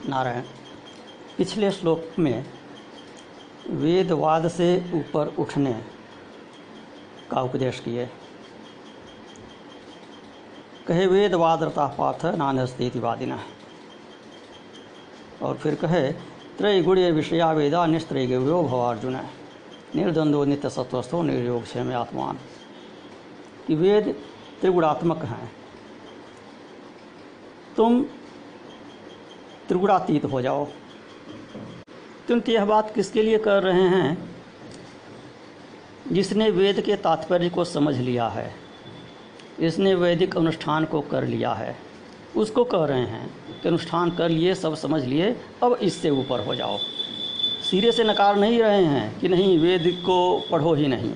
नारायण। पिछले श्लोक में वेदवाद से ऊपर उठने का उपदेश किए। कहे वेदवाद रता पार्थ नान्यस्तेति वादिनः। और फिर कहे त्रैगुण्य विषया वेदा निस्त्रैगुण्यो भवार्जुन निर्द्वंद्वो नित्य सत्वस्थो निर्योग क्षेम आत्मान। कि वेद त्रिगुणात्मक हैं, तुम त्रिगुणातीत हो जाओ। किंतु यह बात किसके लिए कर रहे हैं? जिसने वेद के तात्पर्य को समझ लिया है, इसने वैदिक अनुष्ठान को कर लिया है, उसको कह रहे हैं कि अनुष्ठान कर लिए, सब समझ लिए, अब इससे ऊपर हो जाओ। सिरे से नकार नहीं रहे हैं कि नहीं वेद को पढ़ो ही नहीं।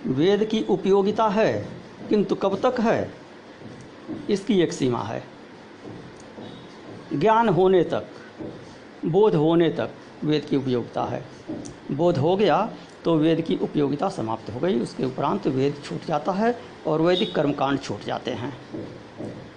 वेद की उपयोगिता है, किंतु कब तक है इसकी एक सीमा है। ज्ञान होने तक, बोध होने तक वेद की उपयोगिता है। बोध हो गया तो वेद की उपयोगिता समाप्त हो गई। उसके उपरांत वेद छूट जाता है और वैदिक कर्मकांड छूट जाते हैं,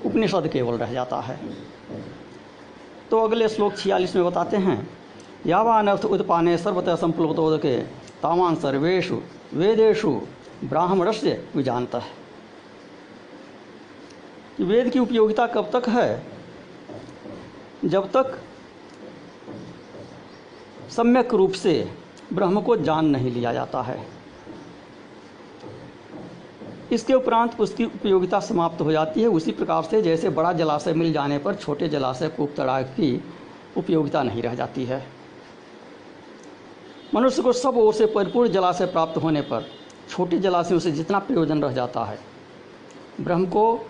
उपनिषद केवल रह जाता है। तो अगले श्लोक 46 में बताते हैं यावान अर्थ उत्पाने सर्वतः संप्लुतोदके तावान सर्वेषु वेदेषु ब्राह्मणस्य विजानतः। वेद की उपयोगिता कब तक है? जब तक सम्यक रूप से ब्रह्म को जान नहीं लिया जाता है। इसके उपरांत उसकी उपयोगिता समाप्त हो जाती है। उसी प्रकार से जैसे बड़ा जलाशय मिल जाने पर छोटे जलाशय कूप तड़ाग की उपयोगिता नहीं रह जाती है। मनुष्य को सब ओर से परिपूर्ण जलाशय प्राप्त होने पर छोटे जलाशयों से जितना प्रयोजन रह जाता है, ब्रह्म को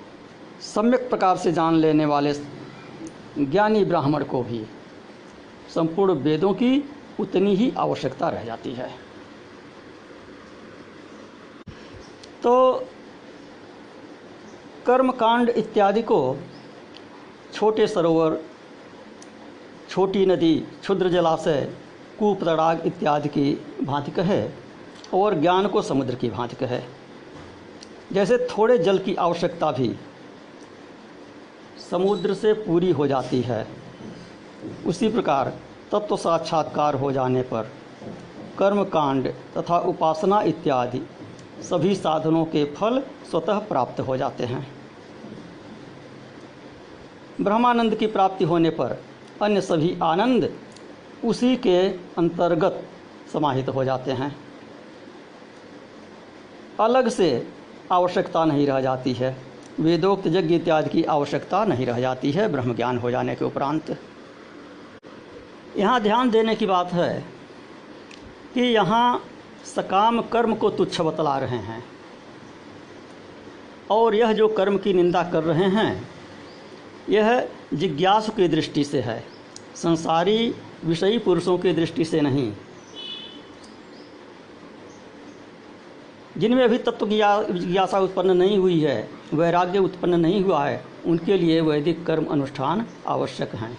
सम्यक प्रकार से जान लेने वाले ज्ञानी ब्राह्मण को भी संपूर्ण वेदों की उतनी ही आवश्यकता रह जाती है। तो कर्मकांड इत्यादि को छोटे सरोवर, छोटी नदी, क्षुद्र जलाशय, कूप तड़ाग इत्यादि की भांति कहे और ज्ञान को समुद्र की भांति कहे। जैसे थोड़े जल की आवश्यकता भी समुद्र से पूरी हो जाती है, उसी प्रकार तत्व साक्षात्कार हो जाने पर कर्मकांड तथा उपासना इत्यादि सभी साधनों के फल स्वतः प्राप्त हो जाते हैं। ब्रह्मानंद की प्राप्ति होने पर अन्य सभी आनंद उसी के अंतर्गत समाहित हो जाते हैं। अलग से आवश्यकता नहीं रह जाती है। वेदोक्त यज्ञ इत्यादि की आवश्यकता नहीं रह जाती है ब्रह्म ज्ञान हो जाने के उपरांत। यहाँ ध्यान देने की बात है कि यहाँ सकाम कर्म को तुच्छ बतला रहे हैं और यह जो कर्म की निंदा कर रहे हैं यह जिज्ञासु की दृष्टि से है, संसारी विषयी पुरुषों की दृष्टि से नहीं। जिनमें अभी तत्व की जिज्ञासा उत्पन्न नहीं हुई है, वैराग्य उत्पन्न नहीं हुआ है, उनके लिए वैदिक कर्म अनुष्ठान आवश्यक हैं।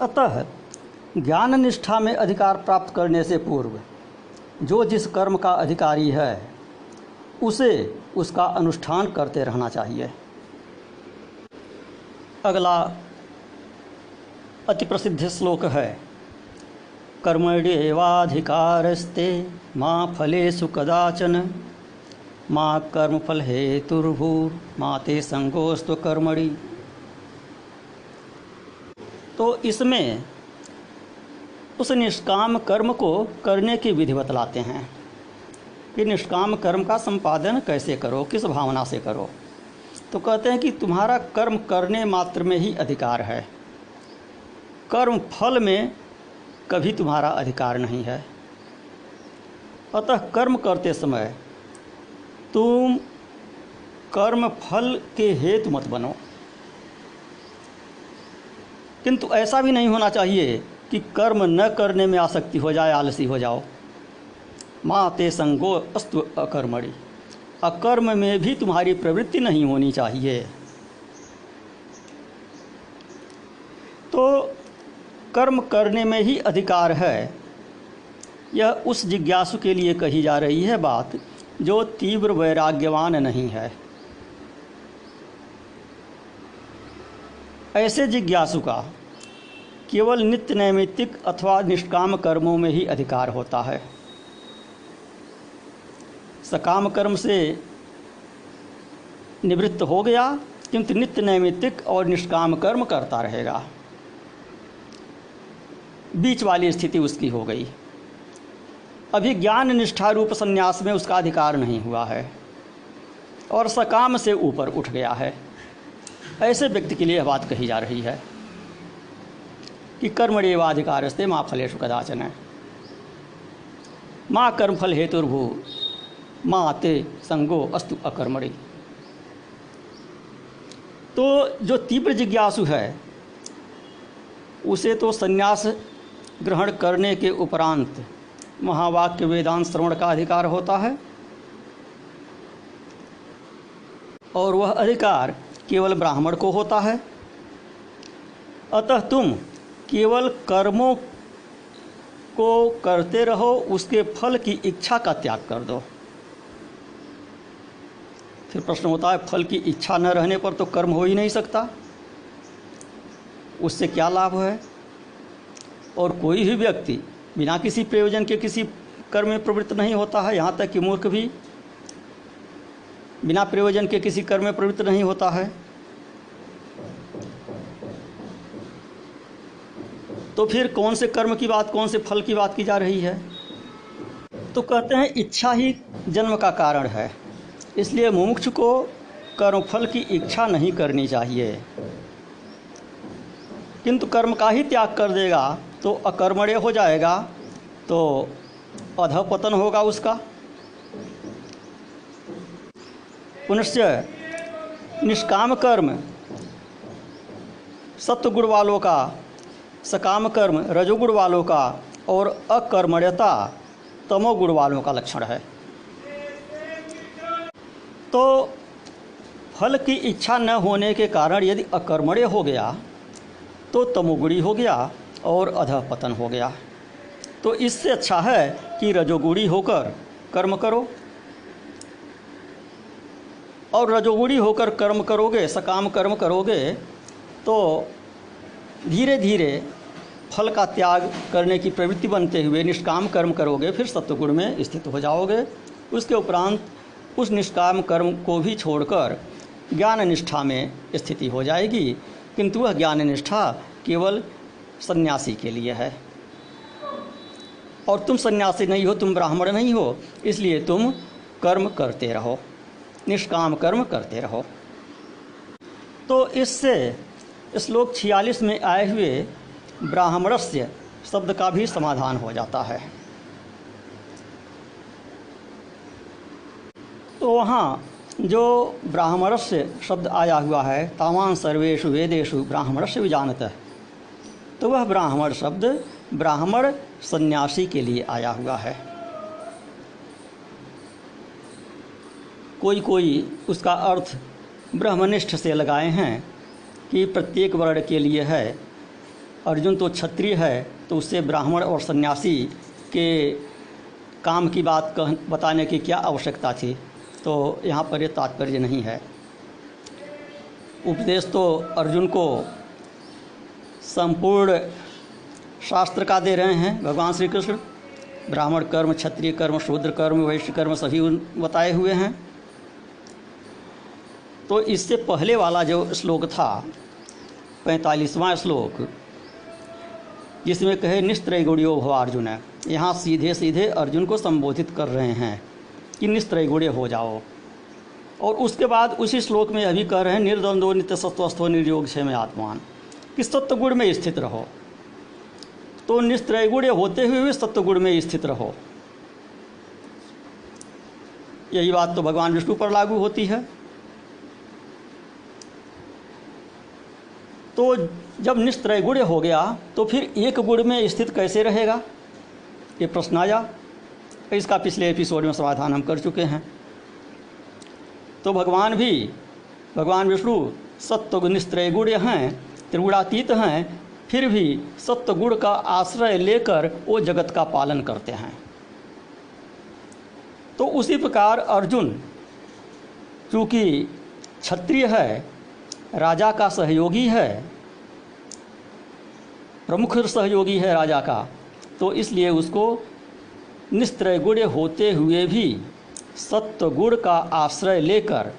अतः ज्ञान निष्ठा में अधिकार प्राप्त करने से पूर्व जो जिस कर्म का अधिकारी है उसे उसका अनुष्ठान करते रहना चाहिए। अगला अति प्रसिद्ध श्लोक है कर्मण्येवाधिकारस्ते मा फलेषु कदाचन मा कर्मफल हेतुर्भूर्मा ते संगोस्तु कर्मणि। तो इसमें उस निष्काम कर्म को करने की विधि बतलाते हैं कि निष्काम कर्म का संपादन कैसे करो, किस भावना से करो। तो कहते हैं कि तुम्हारा कर्म करने मात्र में ही अधिकार है, कर्म फल में कभी तुम्हारा अधिकार नहीं है। अतः कर्म करते समय तुम कर्म फल के हेतु मत बनो। किंतु ऐसा भी नहीं होना चाहिए कि कर्म न करने में आसक्ति हो जाए, आलसी हो जाओ। माँ ते संगो अस्तु अकर्मणि, अकर्म में भी तुम्हारी प्रवृत्ति नहीं होनी चाहिए। तो कर्म करने में ही अधिकार है, यह उस जिज्ञासु के लिए कही जा रही है बात जो तीव्र वैराग्यवान नहीं है। ऐसे जिज्ञासु का केवल नित्य नैमित्तिक अथवा निष्काम कर्मों में ही अधिकार होता है। सकाम कर्म से निवृत्त हो गया किंतु नित्य नैमित्तिक और निष्काम कर्म करता रहेगा, बीच वाली स्थिति उसकी हो गई। अभी ज्ञान निष्ठा रूप संन्यास में उसका अधिकार नहीं हुआ है और सकाम से ऊपर उठ गया है। ऐसे व्यक्ति के लिए यह बात कही जा रही है कि कर्मण्येवाधिकारस्ते मा फलेषु कदाचन, मा कर्मफल हेतुर्भू मा ते संगो अस्तु अकर्मणि। तो जो तीव्र जिज्ञासु है उसे तो संन्यास ग्रहण करने के उपरांत महावाक्य वेदांत श्रवण का अधिकार होता है और वह अधिकार केवल ब्राह्मण को होता है। अतः तुम केवल कर्मों को करते रहो, उसके फल की इच्छा का त्याग कर दो। फिर प्रश्न होता है फल की इच्छा न रहने पर तो कर्म हो ही नहीं सकता, उससे क्या लाभ है। और कोई भी व्यक्ति बिना किसी प्रयोजन के किसी कर्म में प्रवृत्त नहीं होता है, यहाँ तक कि मूर्ख भी बिना प्रयोजन के किसी कर्म में प्रवृत्त नहीं होता है। तो फिर कौन से कर्म की बात, कौन से फल की बात की जा रही है। तो कहते हैं इच्छा ही जन्म का कारण है, इसलिए मुमुक्षु को कर्मफल की इच्छा नहीं करनी चाहिए, किंतु कर्म का ही त्याग कर देगा तो अकर्मण्य हो जाएगा, तो अधःपतन होगा उसका। पुनश्च निष्काम कर्म सत्वगुण वालों का, सकाम कर्म रजोगुण वालों का और अकर्मण्यता तमोगुण वालों का लक्षण है। तो फल की इच्छा न होने के कारण यदि अकर्मण्य हो गया तो तमोगुणी हो गया और अधःपतन हो गया। तो इससे अच्छा है कि रजोगुणी होकर कर्म करो, और रजोगुणी होकर कर्म करोगे, सकाम कर्म करोगे तो धीरे धीरे फल का त्याग करने की प्रवृत्ति बनते हुए निष्काम कर्म करोगे, फिर सत्वगुण में स्थित हो जाओगे। उसके उपरांत उस निष्काम कर्म को भी छोड़कर ज्ञान निष्ठा में स्थिति हो जाएगी, किंतु वह ज्ञान निष्ठा केवल सन्यासी के लिए है। और तुम सन्यासी नहीं हो, तुम ब्राह्मण नहीं हो, इसलिए तुम कर्म करते रहो, निष्काम कर्म करते रहो। तो इससे श्लोक 46 में आए हुए ब्राह्मणस्य शब्द का भी समाधान हो जाता है। तो वहाँ जो ब्राह्मणस्य शब्द आया हुआ है, तावान सर्वेषु वेदेषु ब्राह्मणस्य विजानतः, तो वह ब्राह्मण शब्द ब्राह्मण सन्यासी के लिए आया हुआ है। कोई कोई उसका अर्थ ब्रह्मनिष्ठ से लगाए हैं कि प्रत्येक वर्ण के लिए है। अर्जुन तो क्षत्रिय है, तो उससे ब्राह्मण और सन्यासी के काम की बात बताने की क्या आवश्यकता थी। तो यहाँ पर ये तात्पर्य नहीं है। उपदेश तो अर्जुन को संपूर्ण शास्त्र का दे रहे हैं भगवान श्री कृष्ण। ब्राह्मण कर्म, क्षत्रिय कर्म, शूद्र कर्म, वैश्य कर्म सभी बताए हुए हैं। तो इससे पहले वाला जो श्लोक था 45वां श्लोक, जिसमें कहे निस्त्रैगुण्यो भव अर्जुन, यहाँ सीधे सीधे अर्जुन को संबोधित कर रहे हैं कि निस्त्रैगुण्य हो जाओ। और उसके बाद उसी श्लोक में अभी कह रहे हैं निर्द्वंद्वो नित्य सत्वस्थो निर्योग क्षेम आत्मान, कि सत्वगुण में स्थित रहो। तो निस्त्रैगुण्य होते हुए भी सत्वगुण में स्थित रहो। यही बात तो भगवान विष्णु पर लागू होती है। तो जब निस्त्रैगुण्य हो गया तो फिर एक गुण में स्थित कैसे रहेगा, ये प्रश्न आया। इसका पिछले एपिसोड में समाधान हम कर चुके हैं। तो भगवान विष्णु सत्वगुण निस्त्रैगुण्य हैं, त्रिगुणातीत हैं, फिर भी सत्वगुण का आश्रय लेकर वो जगत का पालन करते हैं। तो उसी प्रकार अर्जुन चूँकि क्षत्रिय है, राजा का सहयोगी है, प्रमुख सहयोगी है राजा का, तो इसलिए उसको निस्त्रय गुण होते हुए भी सत्व गुण का आश्रय लेकर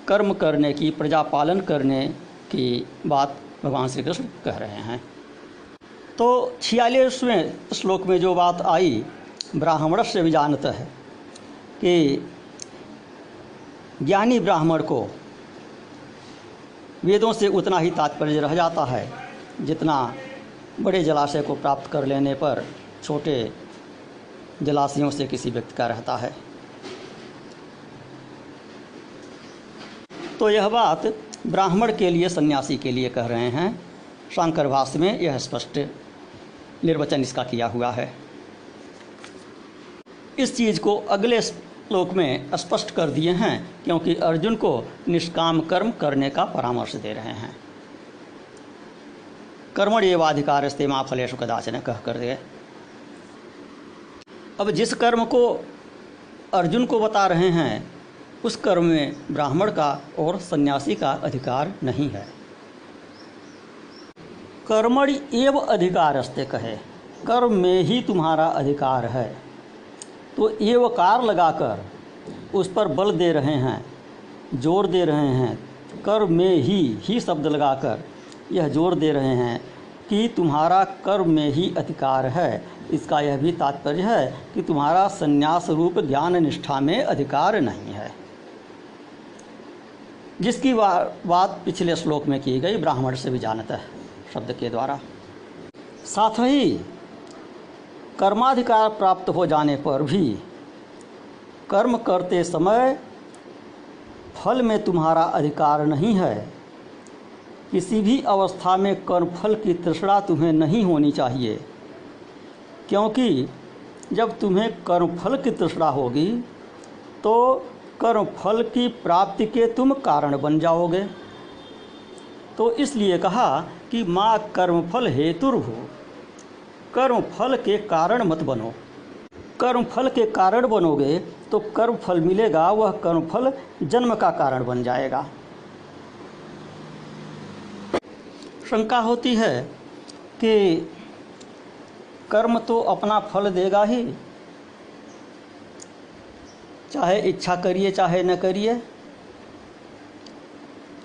कर्म करने की, प्रजा पालन करने की बात भगवान श्री कृष्ण कह रहे हैं। तो 46वें श्लोक में जो बात आई, ब्राह्मणस्य विजानतः है कि ज्ञानी ब्राह्मण को वेदों से उतना ही तात्पर्य रह जाता है जितना बड़े जलाशय को प्राप्त कर लेने पर छोटे जलाशयों से किसी व्यक्ति का रहता है। तो यह बात ब्राह्मण के लिए, सन्यासी के लिए कह रहे हैं। शांकर भाष्य में यह स्पष्ट निर्वचन इसका किया हुआ है। इस चीज़ को अगले श्लोक में स्पष्ट कर दिए हैं, क्योंकि अर्जुन को निष्काम कर्म करने का परामर्श दे रहे हैं। कर्मण्येवाधिकारस्ते मा फलेषु कदाचन कह कर दे। अब जिस कर्म को अर्जुन को बता रहे हैं, उस कर्म में ब्राह्मण का और सन्यासी का अधिकार नहीं है। कर्मणि एव अधिकारस्ते कहे, कर्म में ही तुम्हारा अधिकार है। तो एवकार लगाकर उस पर बल दे रहे हैं, जोर दे रहे हैं। कर्म में ही शब्द लगाकर यह जोर दे रहे हैं कि तुम्हारा कर्म में ही अधिकार है। इसका यह भी तात्पर्य है कि तुम्हारा संन्यास रूप ज्ञान निष्ठा में अधिकार नहीं है, जिसकी बात पिछले श्लोक में की गई ब्राह्मण से विजानतः शब्द के द्वारा। साथ ही कर्माधिकार प्राप्त हो जाने पर भी कर्म करते समय फल में तुम्हारा अधिकार नहीं है। किसी भी अवस्था में कर्मफल की तृष्णा तुम्हें नहीं होनी चाहिए, क्योंकि जब तुम्हें कर्मफल की तृष्णा होगी तो कर्मफल की प्राप्ति के तुम कारण बन जाओगे। तो इसलिए कहा कि माँ कर्मफल हेतुर्भु, कर्मफल के कारण मत बनो। कर्मफल के कारण बनोगे तो कर्मफल मिलेगा, वह कर्मफल जन्म का कारण बन जाएगा। शंका होती है कि कर्म तो अपना फल देगा ही, चाहे इच्छा करिए चाहे न करिए।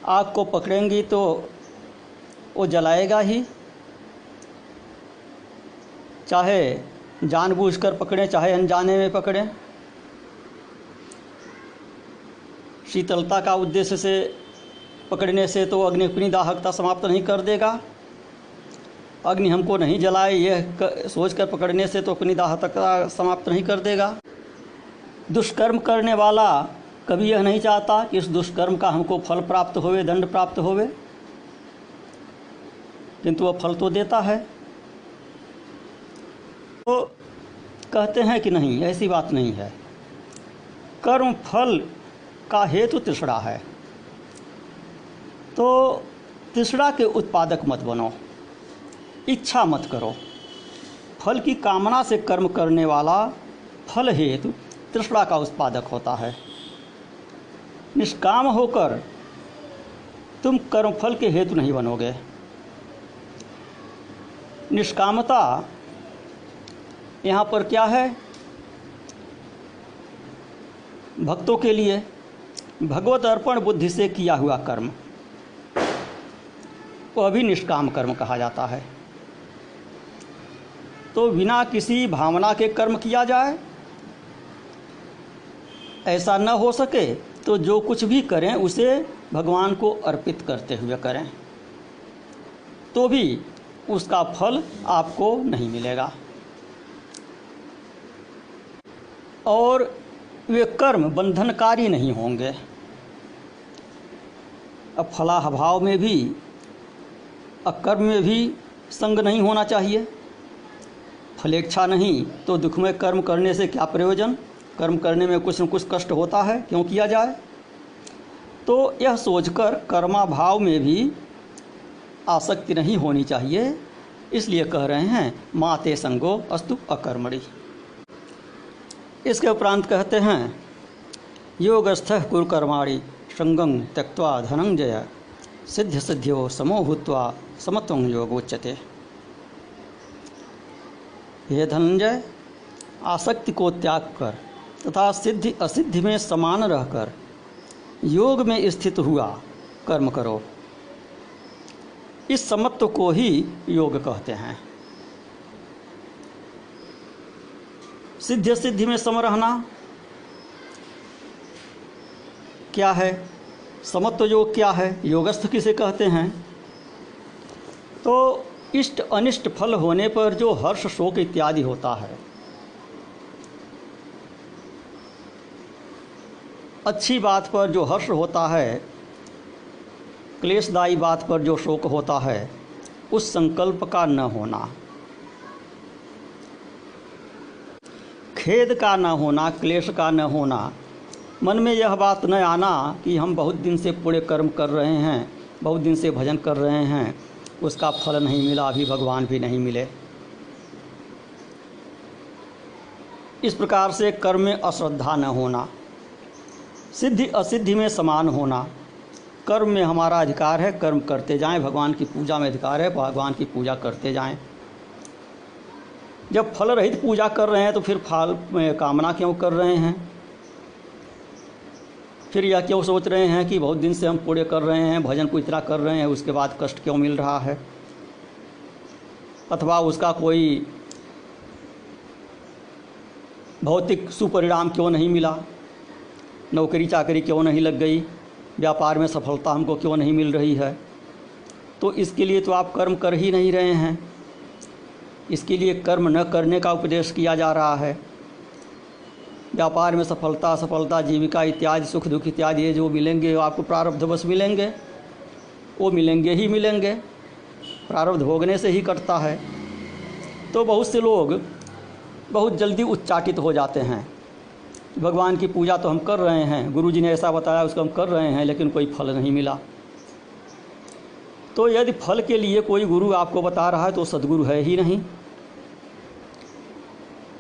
आग को पकड़ेंगी तो वो जलाएगा ही, चाहे जानबूझकर पकड़ें चाहे अनजाने में पकड़ें। शीतलता का उद्देश्य से पकड़ने से तो अग्नि अपनी दाहकता समाप्त नहीं कर देगा। अग्नि हमको नहीं जलाए यह सोचकर पकड़ने से तो अपनी दाहकता समाप्त नहीं कर देगा। दुष्कर्म करने वाला कभी यह नहीं चाहता कि इस दुष्कर्म का हमको फल प्राप्त होवे, दंड प्राप्त होवे, किंतु वह फल तो देता है। तो कहते हैं कि नहीं, ऐसी बात नहीं है। कर्म फल का हेतु तृष्णा है, तो तृष्णा के उत्पादक मत बनो, इच्छा मत करो। फल की कामना से कर्म करने वाला फल हेतु तृष्णा का उत्पादक होता है। निष्काम होकर तुम कर्मफल के हेतु नहीं बनोगे। निष्कामता यहाँ पर क्या है? भक्तों के लिए भगवत अर्पण बुद्धि से किया हुआ कर्म, वह भी निष्काम कर्म कहा जाता है। तो बिना किसी भावना के कर्म किया जाए, ऐसा न हो सके तो जो कुछ भी करें उसे भगवान को अर्पित करते हुए करें, तो भी उसका फल आपको नहीं मिलेगा। और वे कर्म बंधनकारी नहीं होंगे। अब फलाभाव में भी, अकर्म में भी संग नहीं होना चाहिए। फलेच्छा नहीं तो दुखमय कर्म करने से क्या प्रयोजन? कर्म करने में कुछ न कुछ कष्ट होता है, क्यों किया जाए? तो यह सोचकर कर्माभाव में भी आसक्ति नहीं होनी चाहिए। इसलिए कह रहे हैं माते संगो अस्तु अकर्मणि। इसके उपरांत कहते हैं योगस्थः कुरु कर्माणि संगं त्यक्त्वा धनंजय सिद्ध सिद्ध्यो समो भूत्वा समत्वं योग उच्यते। हे धनंजय, आसक्ति को त्याग कर तथा सिद्धि असिद्धि में समान रहकर योग में स्थित हुआ कर्म करो। इस समत्व को ही योग कहते हैं। सिद्ध सिद्धि में सम रहना क्या है? समत्व योग क्या है? योगस्थ किसे कहते हैं? तो इष्ट अनिष्ट फल होने पर जो हर्ष शोक इत्यादि होता है, अच्छी बात पर जो हर्ष होता है, क्लेशदायी बात पर जो शोक होता है, उस संकल्प का न होना, खेद का न होना, क्लेश का न होना, मन में यह बात न आना कि हम बहुत दिन से पुण्य कर्म कर रहे हैं, बहुत दिन से भजन कर रहे हैं, उसका फल नहीं मिला, अभी भगवान भी नहीं मिले। इस प्रकार से कर्म में अश्रद्धा न होना, सिद्धि असिद्धि में समान होना। कर्म में हमारा अधिकार है, कर्म करते जाएं, भगवान की पूजा में अधिकार है, भगवान की पूजा करते जाएं। जब फल रहित पूजा कर रहे हैं तो फिर फल में कामना क्यों कर रहे हैं? फिर यह क्यों सोच रहे हैं कि बहुत दिन से हम पुण्य कर रहे हैं, भजन को इतना कर रहे हैं, उसके बाद कष्ट क्यों मिल रहा है? अथवा उसका कोई भौतिक सुपरिणाम क्यों नहीं मिला? नौकरी चाकरी क्यों नहीं लग गई? व्यापार में सफलता हमको क्यों नहीं मिल रही है? तो इसके लिए तो आप कर्म कर ही नहीं रहे हैं। इसके लिए कर्म न करने का उपदेश किया जा रहा है। व्यापार में सफलता, असफलता, जीविका इत्यादि, सुख दुख इत्यादि ये जो मिलेंगे वो आपको प्रारब्धवश मिलेंगे, वो मिलेंगे ही मिलेंगे, प्रारब्ध भोगने से ही कटता है। तो बहुत से लोग बहुत जल्दी उच्चाटित हो जाते हैं। भगवान की पूजा तो हम कर रहे हैं, गुरु जी ने ऐसा बताया उसको हम कर रहे हैं, लेकिन कोई फल नहीं मिला। तो यदि फल के लिए कोई गुरु आपको बता रहा है तो सद्गुरु है ही नहीं,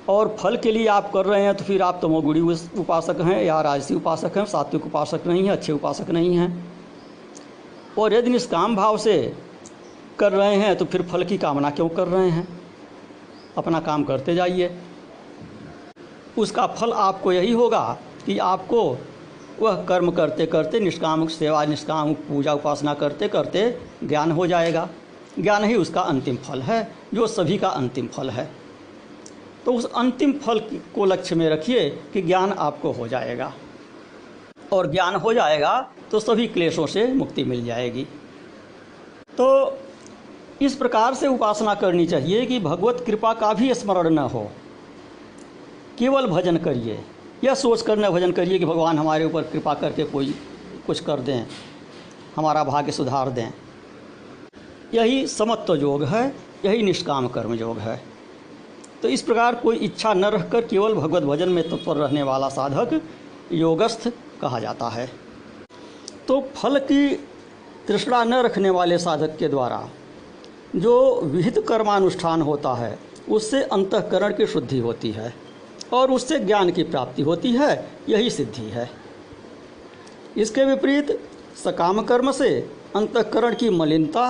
और फल के लिए आप कर रहे हैं तो फिर आप तमोगुणी उपासक हैं या राजसी उपासक हैं, सात्विक उपासक नहीं हैं, अच्छे उपासक नहीं हैं। और यदि निष्काम भाव से कर रहे हैं तो फिर फल की कामना क्यों कर रहे हैं? अपना काम करते जाइए, उसका फल आपको यही होगा कि आपको वह कर्म करते करते, निष्काम सेवा, निष्काम पूजा उपासना करते करते ज्ञान हो जाएगा। ज्ञान ही उसका अंतिम फल है, जो सभी का अंतिम फल है। तो उस अंतिम फल को लक्ष्य में रखिए कि ज्ञान आपको हो जाएगा, और ज्ञान हो जाएगा तो सभी क्लेशों से मुक्ति मिल जाएगी। तो इस प्रकार से उपासना करनी चाहिए कि भगवत कृपा का भी स्मरण न हो, केवल भजन करिए, यह सोच कर न भजन करिए कि भगवान हमारे ऊपर कृपा करके कोई कुछ कर दें, हमारा भाग्य सुधार दें। यही समत्व योग है, यही निष्काम कर्म योग है। तो इस प्रकार कोई इच्छा न रखकर केवल भगवत भजन में तत्पर रहने वाला साधक योगस्थ कहा जाता है। तो फल की तृष्णा न रखने वाले साधक के द्वारा जो विहित कर्मानुष्ठान होता है, उससे अंतःकरण की शुद्धि होती है और उससे ज्ञान की प्राप्ति होती है, यही सिद्धि है। इसके विपरीत सकाम कर्म से अंतःकरण की मलिनता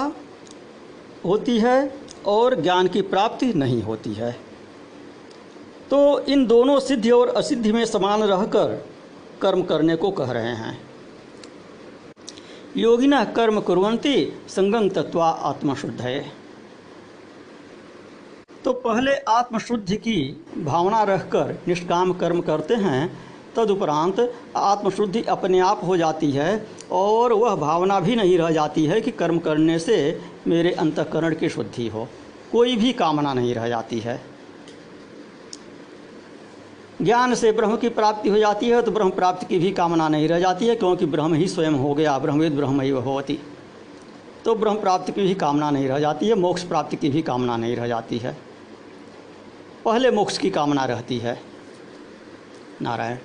होती है और ज्ञान की प्राप्ति नहीं होती है। तो इन दोनों सिद्धि और असिद्धि में समान रहकर कर्म करने को कह रहे हैं। योगिनः कर्म कुर्वन्ति संगं त्यक्त्वा आत्मशुद्धये। तो पहले आत्मशुद्धि की भावना रखकर निष्काम कर्म करते हैं, तदुपरांत आत्मशुद्धि अपने आप हो जाती है और वह भावना भी नहीं रह जाती है कि कर्म करने से मेरे अंतःकरण की शुद्धि हो, कोई भी कामना नहीं रह जाती है। ज्ञान से ब्रह्म की प्राप्ति हो जाती है तो ब्रह्म प्राप्ति की भी कामना नहीं रह जाती है, क्योंकि ब्रह्म ही स्वयं हो गया, ब्रह्मविद् ब्रह्मैव भवति। तो ब्रह्म प्राप्ति की भी कामना नहीं रह जाती है, मोक्ष प्राप्ति की भी कामना नहीं रह जाती है। पहले मोक्ष की कामना रहती है। नारायण।